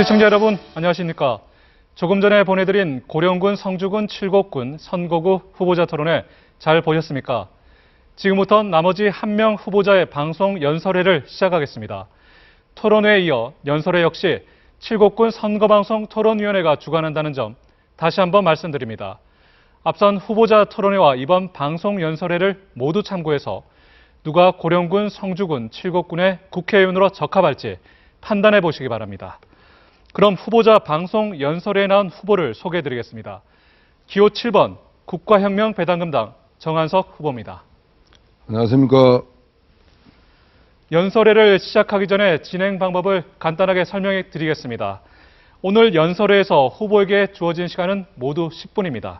시청자 여러분, 안녕하십니까. 조금 전에 보내드린 고령군, 성주군, 칠곡군 선거구 후보자 토론회 잘 보셨습니까? 지금부터 나머지 한 명 후보자의 방송 연설회를 시작하겠습니다. 토론회에 이어 연설회 역시 칠곡군 선거방송 토론위원회가 주관한다는 점 다시 한번 말씀드립니다. 앞선 후보자 토론회와 이번 방송 연설회를 모두 참고해서 누가 고령군, 성주군, 칠곡군의 국회의원으로 적합할지 판단해 보시기 바랍니다. 그럼 후보자 방송 연설회에 나온 후보를 소개해드리겠습니다. 기호 7번 국가혁명 배당금당 정한석 후보입니다. 안녕하십니까. 연설회를 시작하기 전에 진행 방법을 간단하게 설명해 드리겠습니다. 오늘 연설회에서 후보에게 주어진 시간은 모두 10분입니다.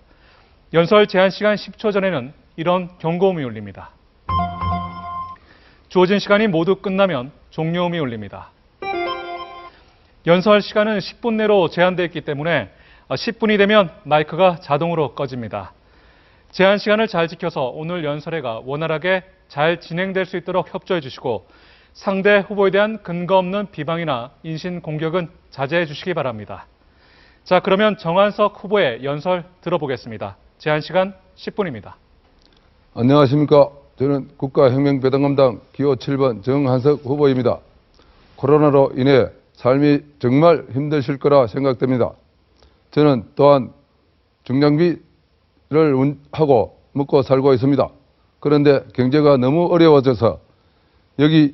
연설 제한 시간 10초 전에는 이런 경고음이 울립니다. 주어진 시간이 모두 끝나면 종료음이 울립니다. 연설 시간은 10분 내로 제한되어 있기 때문에 10분이 되면 마이크가 자동으로 꺼집니다. 제한 시간을 잘 지켜서 오늘 연설회가 원활하게 잘 진행될 수 있도록 협조해 주시고 상대 후보에 대한 근거 없는 비방이나 인신 공격은 자제해 주시기 바랍니다. 자, 그러면 정한석 후보의 연설 들어보겠습니다. 제한 시간 10분입니다. 안녕하십니까. 저는 국가혁명배당금당 기호 7번 정한석 후보입니다. 코로나로 인해 삶이 정말 힘드실 거라 생각됩니다. 저는 또한 중장비를 하고 먹고 살고 있습니다. 그런데 경제가 너무 어려워져서 여기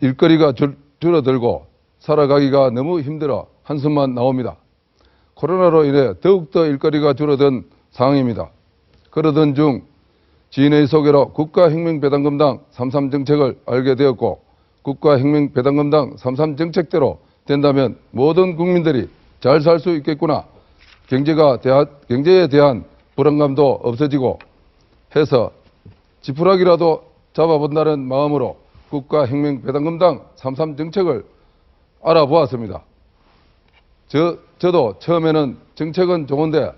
일거리가 줄어들고 살아가기가 너무 힘들어 한숨만 나옵니다. 코로나로 인해 더욱더 일거리가 줄어든 상황입니다. 그러던 중 지인의 소개로 국가혁명배당금당 33 정책을 알게 되었고 국가혁명배당금당 33 정책대로 된다면 모든 국민들이 잘 살 수 있겠구나. 경제에 대한 불안감도 없어지고 해서 지푸라기라도 잡아본다는 마음으로 국가혁명배당금당 33 정책을 알아보았습니다. 저도 처음에는 정책은 좋은데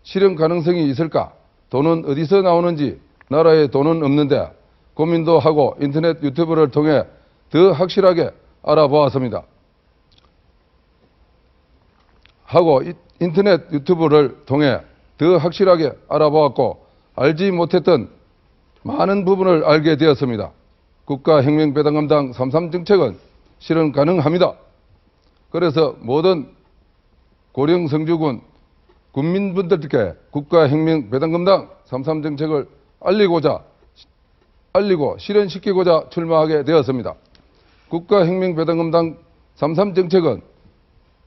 실현 가능성이 있을까? 돈은 어디서 나오는지 나라에 돈은 없는데 고민도 하고 인터넷 유튜브를 통해 더 확실하게 알아보았습니다. 인터넷 유튜브를 통해 더 확실하게 알아보았고 알지 못했던 많은 부분을 알게 되었습니다. 국가혁명배당금당 33 정책은 실현 가능합니다. 그래서 모든 고령 성주군 국민분들께 국가혁명배당금당 33 정책을 알리고 실현시키고자 출마하게 되었습니다. 국가혁명배당금당 33 정책은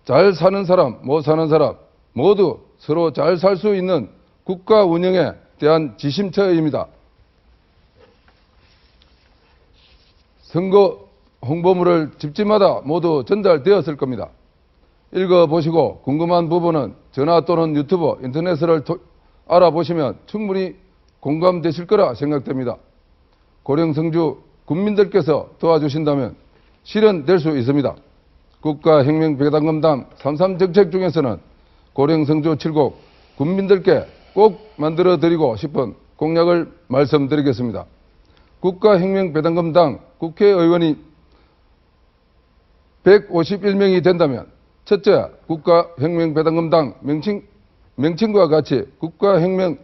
잘 사는 사람, 못 사는 사람 모두 서로 잘 살 수 있는 국가 운영에 대한 지침서입니다. 선거 홍보물을 집집마다 모두 전달되었을 겁니다. 읽어보시고 궁금한 부분은 전화 또는 유튜브, 인터넷을 알아보시면 충분히 공감되실 거라 생각됩니다. 고령 성주 국민들께서 도와주신다면 실현될 수 있습니다. 국가혁명배당금당 33 정책 중에서는 고령 성주 칠곡 국민들께 꼭 만들어 드리고 싶은 공약을 말씀드리겠습니다. 국가혁명배당금당 국회의원이 151명이 된다면 첫째, 국가혁명배당금당 명칭과 같이 국가혁명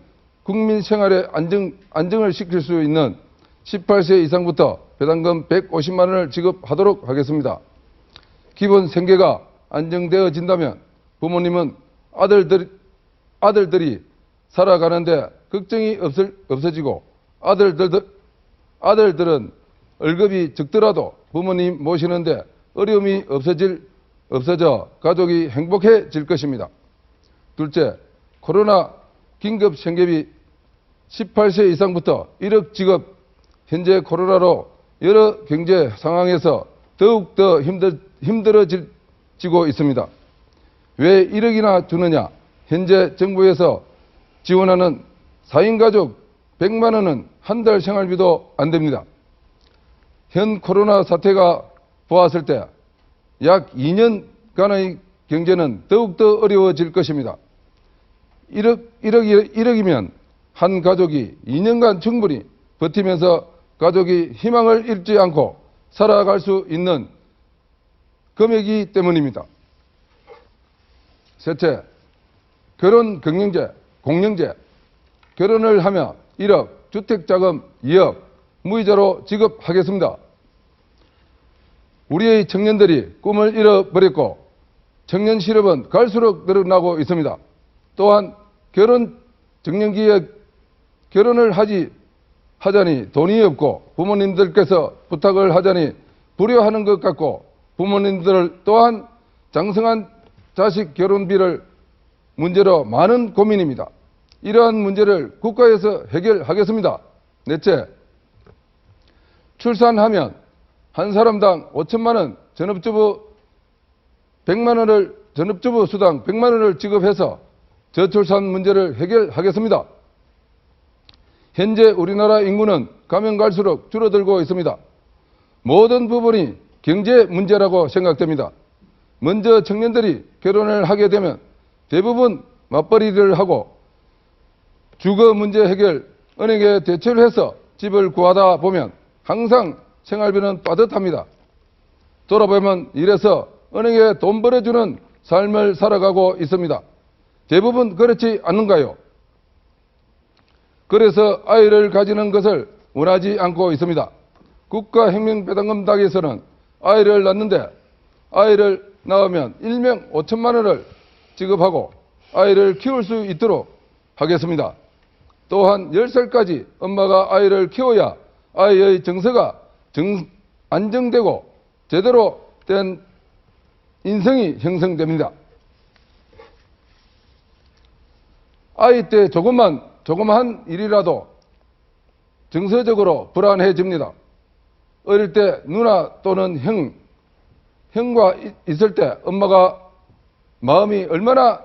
국민 생활에 안정을 시킬 수 있는 18세 이상부터 배당금 150만 원을 지급하도록 하겠습니다. 기본 생계가 안정되어진다면 부모님은 아들들이 살아가는데 걱정이 없어지고 아들들은 월급이 적더라도 부모님 모시는데 어려움이 없어져 가족이 행복해질 것입니다. 둘째, 코로나 긴급 생계비 18세 이상부터 1억 지급. 현재 코로나로 여러 경제 상황에서 더욱더 힘들어지고 있습니다. 왜 1억이나 주느냐? 현재 정부에서 지원하는 4인 가족 100만 원은 한 달 생활비도 안 됩니다. 현 코로나 사태가 보았을 때 약 2년간의 경제는 더욱더 어려워질 것입니다. 1억이면 한 가족이 2년간 충분히 버티면서 가족이 희망을 잃지 않고 살아갈 수 있는 금액이기 때문입니다. 셋째, 결혼 경영제, 공영제, 결혼을 하며 1억, 주택자금 2억, 무이자로 지급하겠습니다. 우리의 청년들이 꿈을 잃어버렸고 청년 실업은 갈수록 늘어나고 있습니다. 또한 결혼 정년기에 결혼을 하자니 돈이 없고 부모님들께서 부탁을 하자니 불효하는 것 같고 부모님들 또한 장성한 자식 결혼비를 문제로 많은 고민입니다. 이러한 문제를 국가에서 해결하겠습니다. 넷째, 출산하면 한 사람당 5천만 원, 전업주부 수당 100만 원을 지급해서 저출산 문제를 해결하겠습니다. 현재 우리나라 인구는 가면 갈수록 줄어들고 있습니다. 모든 부분이 경제 문제라고 생각됩니다. 먼저 청년들이 결혼을 하게 되면 대부분 맞벌이를 하고 주거 문제 해결, 은행에 대출을 해서 집을 구하다 보면 항상 생활비는 빠듯합니다. 돌아보면 이래서 은행에 돈 벌어주는 삶을 살아가고 있습니다. 대부분 그렇지 않는가요? 그래서 아이를 가지는 것을 원하지 않고 있습니다. 국가혁명배당금당에서는 아이를 낳는데 아이를 낳으면 일명 5천만 원을 지급하고 아이를 키울 수 있도록 하겠습니다. 또한 10살까지 엄마가 아이를 키워야 아이의 정서가 안정되고 제대로 된 인성이 형성됩니다. 아이 때 조그마한 일이라도 정서적으로 불안해집니다. 어릴 때 누나 또는 형과 있을 때 엄마가 마음이 얼마나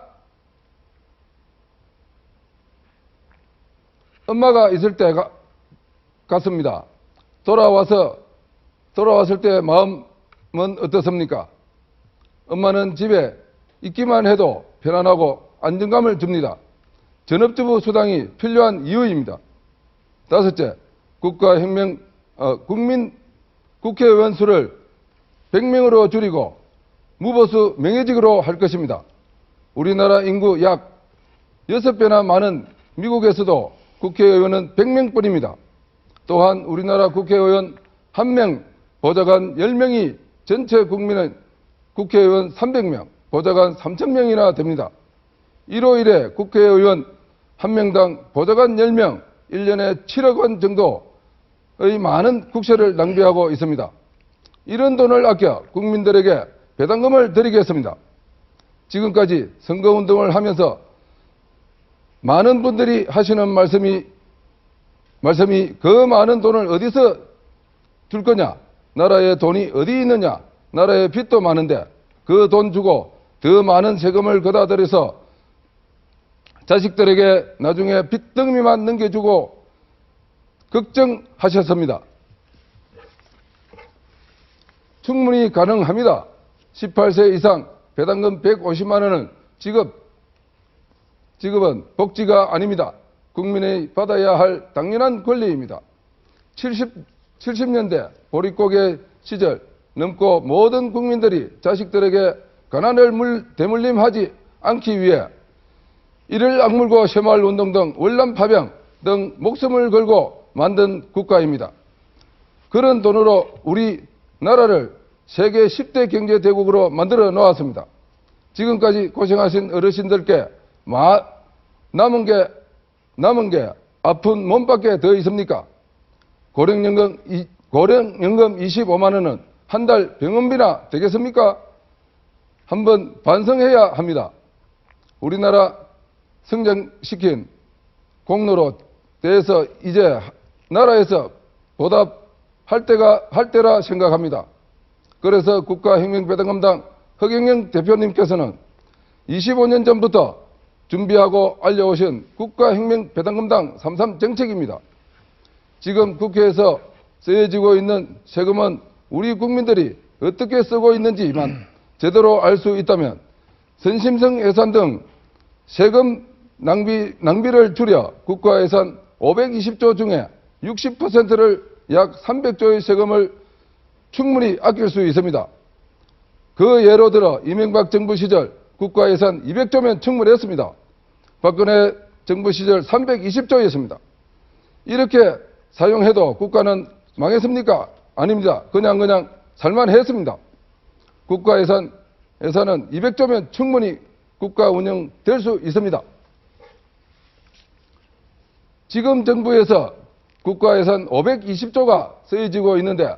엄마가 있을 때 같습니다. 돌아왔을 때 마음은 어떻습니까? 엄마는 집에 있기만 해도 편안하고 안정감을 줍니다. 전업주부 수당이 필요한 이유입니다. 다섯째, 국회의원 수를 100명으로 줄이고 무보수 명예직으로 할 것입니다. 우리나라 인구 약 6배나 많은 미국에서도 국회의원은 100명뿐입니다. 또한 우리나라 국회의원 1명, 보좌관 10명이 전체 국민의 국회의원 300명, 보좌관 3,000명이나 됩니다. 이로 인해 국회의원 1명당 보좌관 10명, 1년에 7억 원 정도의 많은 국세를 낭비하고 있습니다. 이런 돈을 아껴 국민들에게 배당금을 드리겠습니다. 지금까지 선거운동을 하면서 많은 분들이 하시는 말씀이 그 많은 돈을 어디서 줄 거냐? 나라에 돈이 어디 있느냐? 나라에 빚도 많은데 그 돈 주고 더 많은 세금을 걷어 들여서 자식들에게 나중에 빚더미만 넘겨주고 걱정하셨습니다. 충분히 가능합니다. 18세 이상 배당금 150만 원은 지급은 복지가 아닙니다. 국민이 받아야 할 당연한 권리입니다. 70년대 보릿고개 시절 넘고 모든 국민들이 자식들에게 가난을 대물림하지 않기 위해 이를 악물고 새마을운동 등 월남파병 등 목숨을 걸고 만든 국가입니다. 그런 돈으로 우리나라를 세계 10대 경제대국으로 만들어 놓았습니다. 지금까지 고생하신 어르신들께 남은 게 아픈 몸밖에 더 있습니까? 고령연금 25만 원은 한 달 병원비나 되겠습니까? 한번 반성해야 합니다. 우리나라 성장시킨 공로로 대해서 이제 나라에서 보답할 때라 생각합니다. 그래서 국가혁명배당금당 허경영 대표님께서는 25년 전부터 준비하고 알려오신 국가혁명배당금당 3.3 정책입니다. 지금 국회에서 쓰여지고 있는 세금은 우리 국민들이 어떻게 쓰고 있는지만 제대로 알 수 있다면 선심성 예산 등 세금 낭비를 줄여 국가 예산 520조 중에 60%를 약 300조의 세금을 충분히 아낄 수 있습니다. 그 예로 들어 이명박 정부 시절 국가 예산 200조면 충분했습니다. 박근혜 정부 시절 320조였습니다. 이렇게 사용해도 국가는 망했습니까? 아닙니다. 그냥 살만했습니다. 국가 예산은 200조면 충분히 국가 운영될 수 있습니다. 지금 정부에서 국가 예산 520조가 쓰여지고 있는데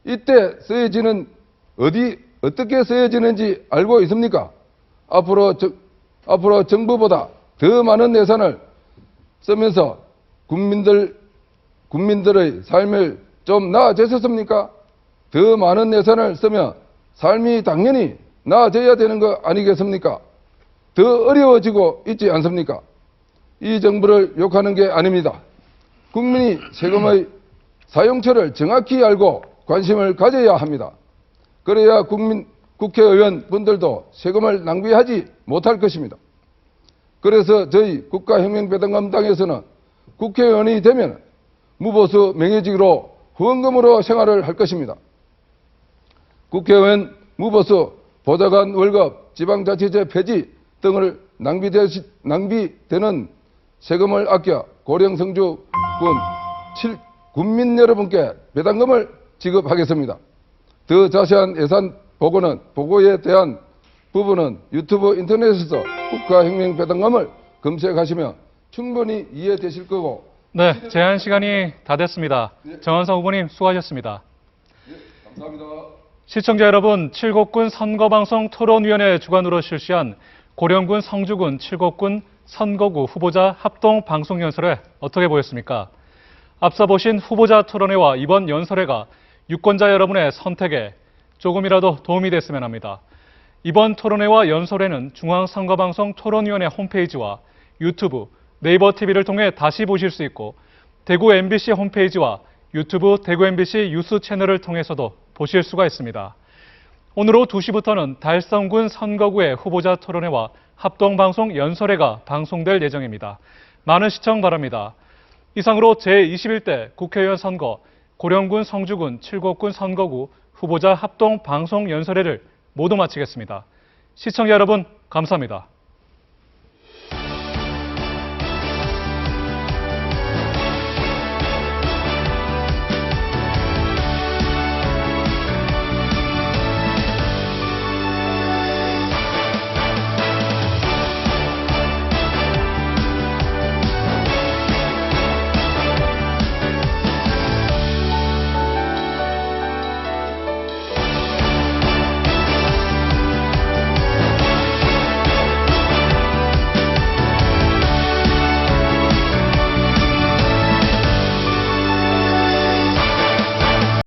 이때 쓰여지는 어떻게 쓰여지는지 알고 있습니까? 앞으로 정부보다 더 많은 예산을 쓰면서 국민들의 삶을 좀 나아졌습니까? 더 많은 예산을 쓰면 삶이 당연히 나아져야 되는 거 아니겠습니까? 더 어려워지고 있지 않습니까? 이 정부를 욕하는 게 아닙니다. 국민이 세금의 사용처를 정확히 알고 관심을 가져야 합니다. 그래야 국회의원 분들도 세금을 낭비하지 못할 것입니다. 그래서 저희 국가혁명배당감당에서는 국회의원이 되면 무보수 명예직으로 후원금으로 생활을 할 것입니다. 국회의원 무보수 보좌관 월급, 지방자치제 폐지 등을 낭비되는 세금을 아껴 고령성주군 군민 여러분께 배당금을 지급하겠습니다. 더 자세한 예산 보고에 대한 부분은 유튜브 인터넷에서 국가혁명배당금을 검색하시면 충분히 이해되실 거고. 네, 제한 시간이 다 됐습니다. 정한성 후보님 수고하셨습니다. 감사합니다. 시청자 여러분, 칠곡군 선거방송 토론위원회 주관으로 실시한 고령군 성주군 칠곡군 선거구 후보자 합동 방송연설회 어떻게 보였습니까? 앞서 보신 후보자 토론회와 이번 연설회가 유권자 여러분의 선택에 조금이라도 도움이 됐으면 합니다. 이번 토론회와 연설회는 중앙선거방송 토론위원회 홈페이지와 유튜브, 네이버 TV를 통해 다시 보실 수 있고 대구 MBC 홈페이지와 유튜브 대구 MBC 뉴스 채널을 통해서도 보실 수가 있습니다. 오늘 오후 2시부터는 달성군 선거구의 후보자 토론회와 합동방송 연설회가 방송될 예정입니다. 많은 시청 바랍니다. 이상으로 제21대 국회의원 선거 고령군 성주군 칠곡군 선거구 후보자 합동방송 연설회를 모두 마치겠습니다. 시청자 여러분 감사합니다.